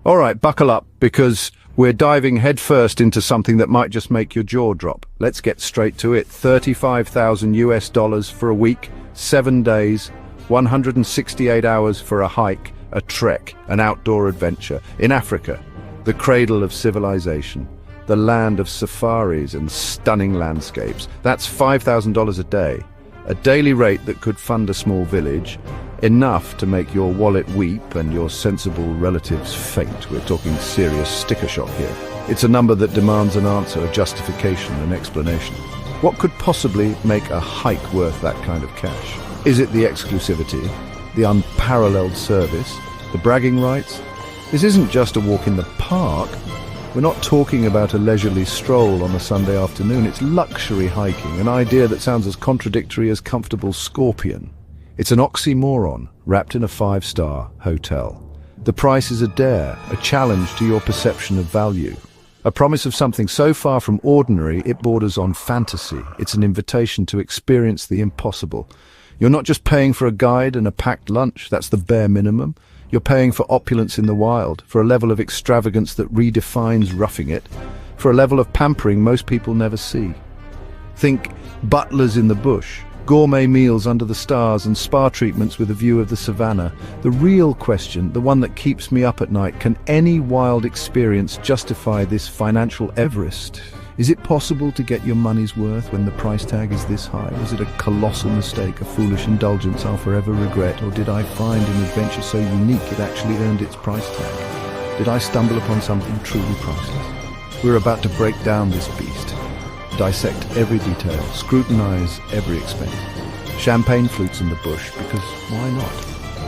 All right, buckle up, because we're diving headfirst into something that might just make your jaw drop. Let's get straight to it. 35,000 US dollars for a week, 7 days, 168 hours for a hike, a trek, an outdoor adventure. In Africa, the cradle of civilization, the land of safaris and stunning landscapes. That's $5,000 a day. A daily rate that could fund a small village, enough to make your wallet weep and your sensible relatives faint. We're talking serious sticker shock here. It's a number that demands an answer, a justification, an explanation. What could possibly make a hike worth that kind of cash? Is it the exclusivity, the unparalleled service, the bragging rights? This isn't just a walk in the park. We're not talking about a leisurely stroll on a Sunday afternoon. It's luxury hiking, an idea that sounds as contradictory as comfortable scorpion. It's an oxymoron wrapped in a 5-star hotel. The price is a dare, a challenge to your perception of value. A promise of something so far from ordinary it borders on fantasy. It's an invitation to experience the impossible. You're not just paying for a guide and a packed lunch, that's the bare minimum. You're paying for opulence in the wild, for a level of extravagance that redefines roughing it, for a level of pampering most people never see. Think butlers in the bush, gourmet meals under the stars and spa treatments with a view of the savannah. The real question, the one that keeps me up at night, can any wild experience justify this financial Everest? Is it possible to get your money's worth when the price tag is this high? Was it a colossal mistake, a foolish indulgence I'll forever regret, or did I find an adventure so unique it actually earned its price tag? Did I stumble upon something truly priceless? We're about to break down this beast, dissect every detail, scrutinize every expense. Champagne flutes in the bush, because why not?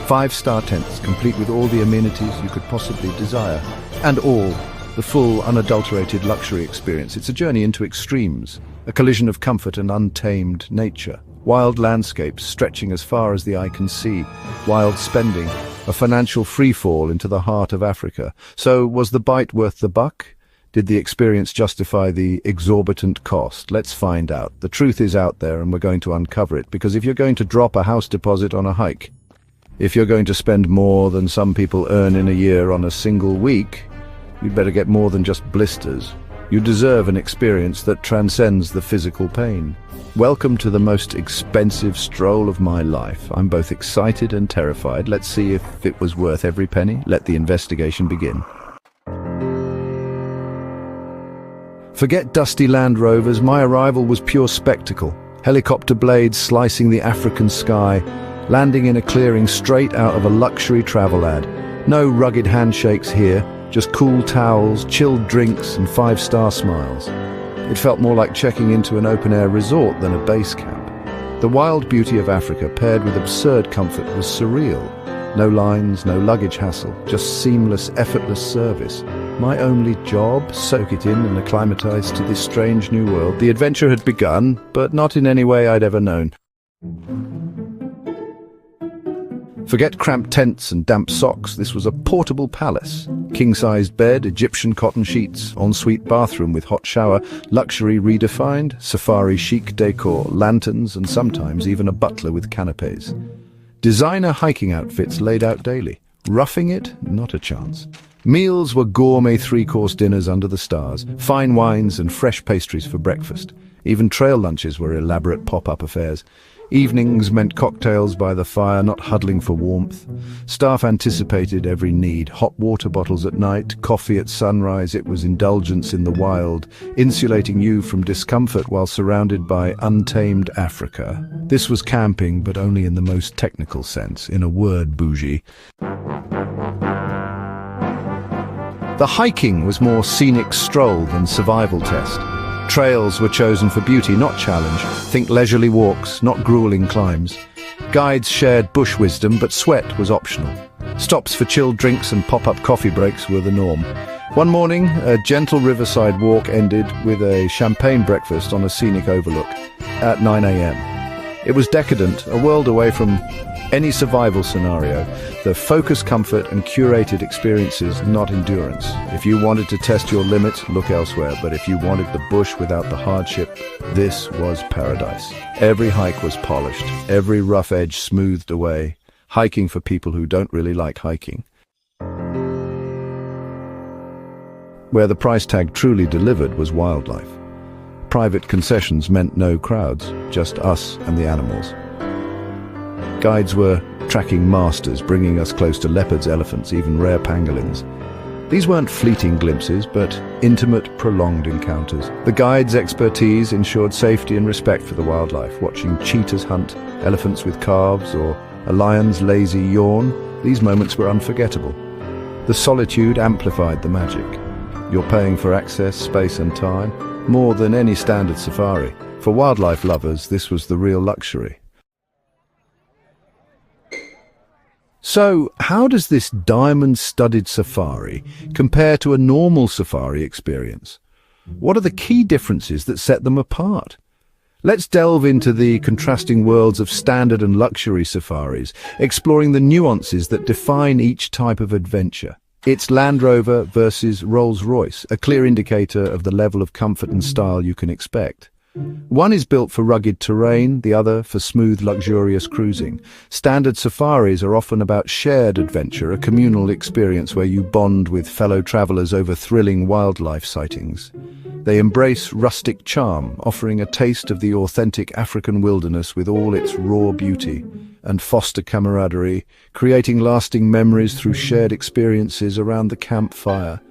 5-star tents, complete with all the amenities you could possibly desire, and all the full, unadulterated luxury experience. It's a journey into extremes, a collision of comfort and untamed nature. Wild landscapes stretching as far as the eye can see, wild spending, a financial freefall into the heart of Africa. So, was the bite worth the buck? Did the experience justify the exorbitant cost? Let's find out. The truth is out there, and we're going to uncover it, because if you're going to drop a house deposit on a hike, if you're going to spend more than some people earn in a year on a single week, you'd better get more than just blisters. You deserve an experience that transcends the physical pain. Welcome to the most expensive stroll of my life. I'm both excited and terrified. Let's see if it was worth every penny. Let the investigation begin. Forget dusty Land Rovers. My arrival was pure spectacle. Helicopter blades slicing the African sky, landing in a clearing straight out of a luxury travel ad. No rugged handshakes here. Just cool towels, chilled drinks, and 5-star smiles. It felt more like checking into an open-air resort than a base camp. The wild beauty of Africa, paired with absurd comfort, was surreal. No lines, no luggage hassle, just seamless, effortless service. My only job, soak it in and acclimatize to this strange new world. The adventure had begun, but not in any way I'd ever known. Forget cramped tents and damp socks. This was a portable palace. King-sized bed, Egyptian cotton sheets, ensuite bathroom with hot shower, luxury redefined, safari chic decor, lanterns, and sometimes even a butler with canapes. Designer hiking outfits laid out daily. Roughing it? Not a chance. Meals were gourmet 3-course dinners under the stars, fine wines and fresh pastries for breakfast. Even trail lunches were elaborate pop-up affairs. Evenings meant cocktails by the fire, not huddling for warmth. Staff anticipated every need. Hot water bottles at night, coffee at sunrise. It was indulgence in the wild, insulating you from discomfort while surrounded by untamed Africa. This was camping, but only in the most technical sense, in a word, bougie. The hiking was more scenic stroll than survival test. Trails were chosen for beauty, not challenge. Think leisurely walks, not grueling climbs. Guides shared bush wisdom, but sweat was optional. Stops for chilled drinks and pop-up coffee breaks were the norm. One morning, a gentle riverside walk ended with a champagne breakfast on a scenic overlook at 9 a.m. It was decadent, a world away from any survival scenario. The focused comfort and curated experiences, not endurance. If you wanted to test your limits, look elsewhere. But if you wanted the bush without the hardship, this was paradise. Every hike was polished, every rough edge smoothed away. Hiking for people who don't really like hiking. Where the price tag truly delivered was wildlife. Private concessions meant no crowds, just us and the animals. Guides were tracking masters, bringing us close to leopards, elephants, even rare pangolins. These weren't fleeting glimpses, but intimate, prolonged encounters. The guide's expertise ensured safety and respect for the wildlife. Watching cheetahs hunt, elephants with calves, or a lion's lazy yawn, these moments were unforgettable. The solitude amplified the magic. You're paying for access, space and time, more than any standard safari. For wildlife lovers, this was the real luxury. So, how does this diamond-studded safari compare to a normal safari experience? What are the key differences that set them apart? Let's delve into the contrasting worlds of standard and luxury safaris, exploring the nuances that define each type of adventure. It's Land Rover versus Rolls-Royce, a clear indicator of the level of comfort and style you can expect. One is built for rugged terrain, the other for smooth, luxurious cruising. Standard safaris are often about shared adventure, a communal experience where you bond with fellow travelers over thrilling wildlife sightings. They embrace rustic charm, offering a taste of the authentic African wilderness with all its raw beauty, and foster camaraderie, creating lasting memories through shared experiences around the campfire.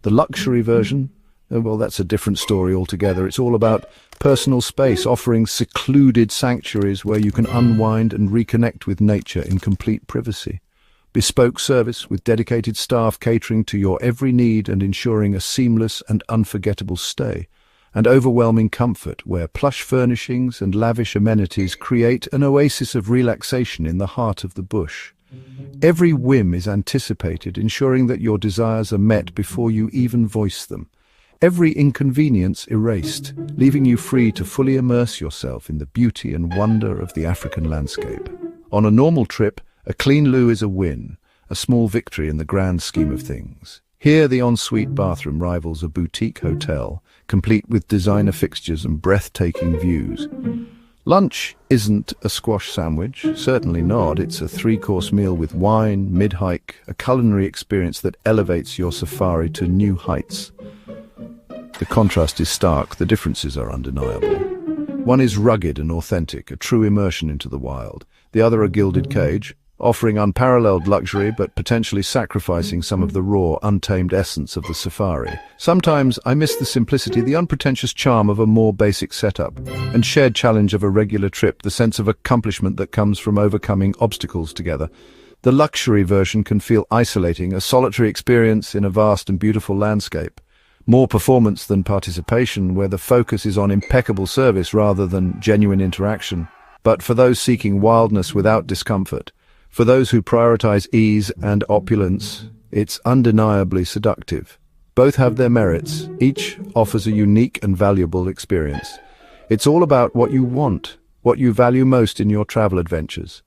The luxury version? Well, that's a different story altogether. It's all about personal space, offering secluded sanctuaries where you can unwind and reconnect with nature in complete privacy. Bespoke service with dedicated staff catering to your every need and ensuring a seamless and unforgettable stay. And overwhelming comfort where plush furnishings and lavish amenities create an oasis of relaxation in the heart of the bush. Every whim is anticipated, ensuring that your desires are met before you even voice them. Every inconvenience erased, leaving you free to fully immerse yourself in the beauty and wonder of the African landscape. On a normal trip, a clean loo is a win, a small victory in the grand scheme of things. Here, the ensuite bathroom rivals a boutique hotel, complete with designer fixtures and breathtaking views. Lunch isn't a squash sandwich, certainly not. It's a three-course meal with wine, mid-hike, a culinary experience that elevates your safari to new heights. The contrast is stark, the differences are undeniable. One is rugged and authentic, a true immersion into the wild. The other a gilded cage, offering unparalleled luxury but potentially sacrificing some of the raw, untamed essence of the safari. Sometimes I miss the simplicity, the unpretentious charm of a more basic setup, and shared challenge of a regular trip, the sense of accomplishment that comes from overcoming obstacles together. The luxury version can feel isolating, a solitary experience in a vast and beautiful landscape. More performance than participation, where the focus is on impeccable service rather than genuine interaction. But for those seeking wildness without discomfort, for those who prioritize ease and opulence, it's undeniably seductive. Both have their merits, each offers a unique and valuable experience. It's all about what you want, what you value most in your travel adventures.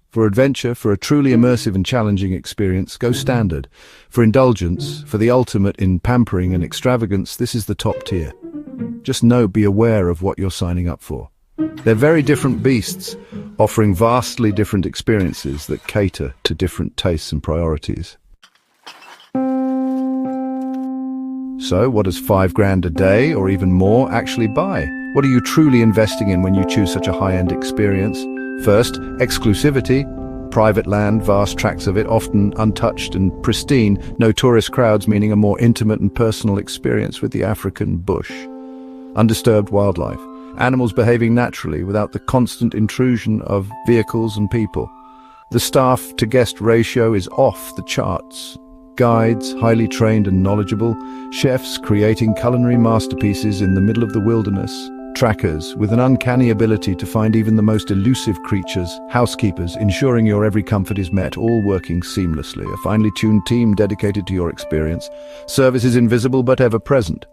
For adventure, for a truly immersive and challenging experience, go standard. For indulgence, for the ultimate in pampering and extravagance, this is the top tier. Just be aware of what you're signing up for. They're very different beasts, offering vastly different experiences that cater to different tastes and priorities. So, what does $5,000 a day or even more actually buy? What are you truly investing in when you choose such a high-end experience? First, exclusivity. Private land, vast tracts of it, often untouched and pristine. No tourist crowds, meaning a more intimate and personal experience with the African bush. Undisturbed wildlife. Animals behaving naturally without the constant intrusion of vehicles and people. The staff-to-guest ratio is off the charts. Guides, highly trained and knowledgeable. Chefs creating culinary masterpieces in the middle of the wilderness. Trackers with an uncanny ability to find even the most elusive creatures. Housekeepers ensuring your every comfort is met, all working seamlessly. A finely tuned team dedicated to your experience. Service is invisible but ever present.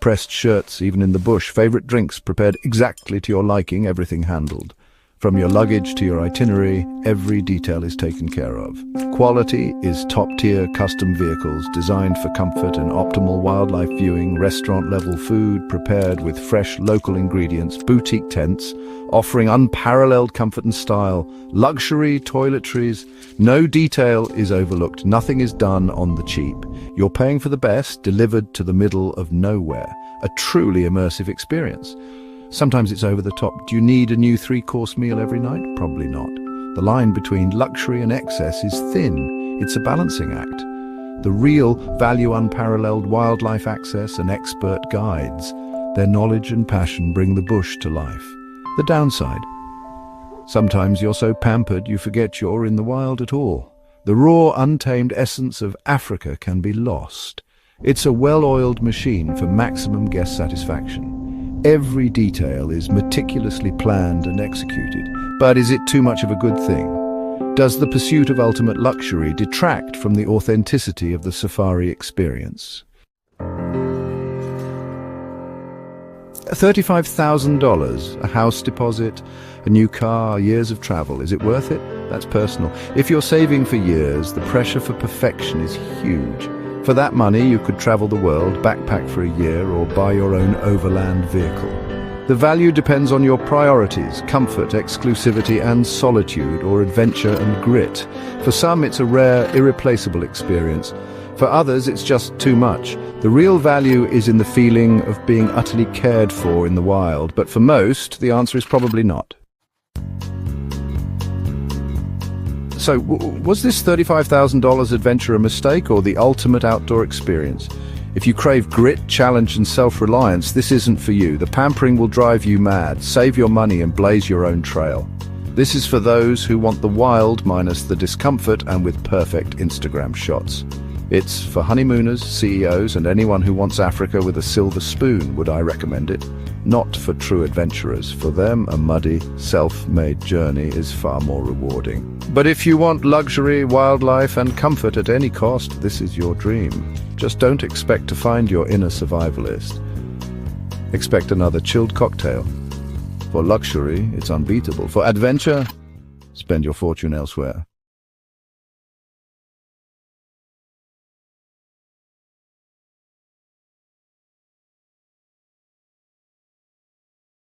Pressed shirts, even in the bush. Favorite drinks prepared exactly to your liking, everything handled. From your luggage to your itinerary, every detail is taken care of. Quality is top-tier custom vehicles designed for comfort and optimal wildlife viewing, restaurant-level food prepared with fresh local ingredients, boutique tents offering unparalleled comfort and style, luxury toiletries. No detail is overlooked, nothing is done on the cheap. You're paying for the best, delivered to the middle of nowhere. A truly immersive experience. Sometimes it's over the top. Do you need a new 3-course meal every night? Probably not. The line between luxury and excess is thin. It's a balancing act. The real value unparalleled wildlife access and expert guides. Their knowledge and passion bring the bush to life. The downside. Sometimes you're so pampered you forget you're in the wild at all. The raw, untamed essence of Africa can be lost. It's a well-oiled machine for maximum guest satisfaction. Every detail is meticulously planned and executed. But is it too much of a good thing? Does the pursuit of ultimate luxury detract from the authenticity of the safari experience? $35,000, a house deposit, a new car, years of travel. Is it worth it? That's personal. If you're saving for years, the pressure for perfection is huge. For that money, you could travel the world, backpack for a year, or buy your own overland vehicle. The value depends on your priorities: comfort, exclusivity, and solitude, or adventure and grit. For some, it's a rare, irreplaceable experience. For others, it's just too much. The real value is in the feeling of being utterly cared for in the wild, but for most, the answer is probably not. So, was this $35,000 adventure a mistake or the ultimate outdoor experience? If you crave grit, challenge, and self-reliance, this isn't for you. The pampering will drive you mad. Save your money and blaze your own trail. This is for those who want the wild minus the discomfort and with perfect Instagram shots. It's for honeymooners, CEOs, and anyone who wants Africa with a silver spoon, would I recommend it. Not for true adventurers. For them, a muddy, self-made journey is far more rewarding. But if you want luxury, wildlife, and comfort at any cost, this is your dream. Just don't expect to find your inner survivalist. Expect another chilled cocktail. For luxury, it's unbeatable. For adventure, spend your fortune elsewhere.